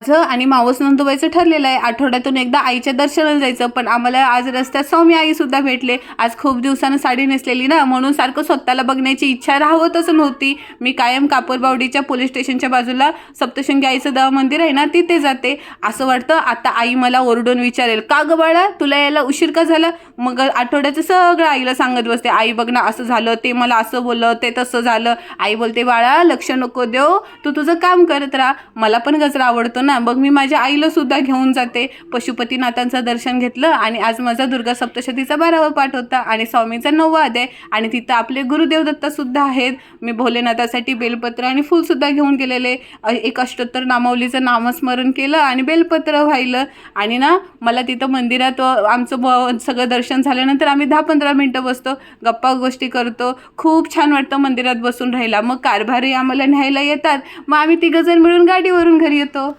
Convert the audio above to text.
माझं आणि मावस नंदुबाईचं ठरलेलं आहे आठवड्यातून एकदा आईच्या दर्शनाला जायचं, पण आम्हाला आज रस्त्यात स्वामी आई सुद्धा भेटले. आज खूप दिवसानं साडी नेसलेली ना, म्हणून सारखं स्वतःला बघण्याची इच्छा राहतच नव्हती. मी कायम कापूरबावडीच्या पोलीस स्टेशनच्या बाजूला सप्तशृंगी आईचं देव मंदिर आहे ना, तिथे जाते. असं वाटतं आता आई मला ओरडून विचारेल, का ग बाळा तुला यायला उशीर का झाला? मग आठवड्याचं सगळं आईला सांगत बसते. आई बघ ना असं झालं, ते मला असं बोललं, ते तसं झालं. आई बोलते, बाळा लक्ष नको देऊ, तू तुझं काम करत राहा. मला पण गजरा आवडतो ना, मग मी माझ्या आईला सुद्धा घेऊन जाते. पशुपतीनाथांचं दर्शन घेतलं आणि आज माझा दुर्गा सप्तशतीचा 12वा पाठ होता आणि स्वामीचा 9वा अध्याय आणि तिथं आपले गुरुदेव दत्त सुद्धा आहेत. मी भोलेनाथासाठी बेलपत्र आणि फूल सुद्धा घेऊन गेलेले. एक अष्टोत्तर नामावलीचं नामस्मरण केलं आणि बेलपत्र वाहिलं आणि ना मला तिथं मंदिरात आमचं सगळं दर्शन झाल्यानंतर आम्ही 10-15 मिनटं बसतो, गप्पा गोष्टी करतो. खूप छान वाटतं मंदिरात बसून राहायला. मग कारभारी आम्हाला न्यायला येतात, मग आम्ही 3 जण मिळून गाडीवरून घरी येतो.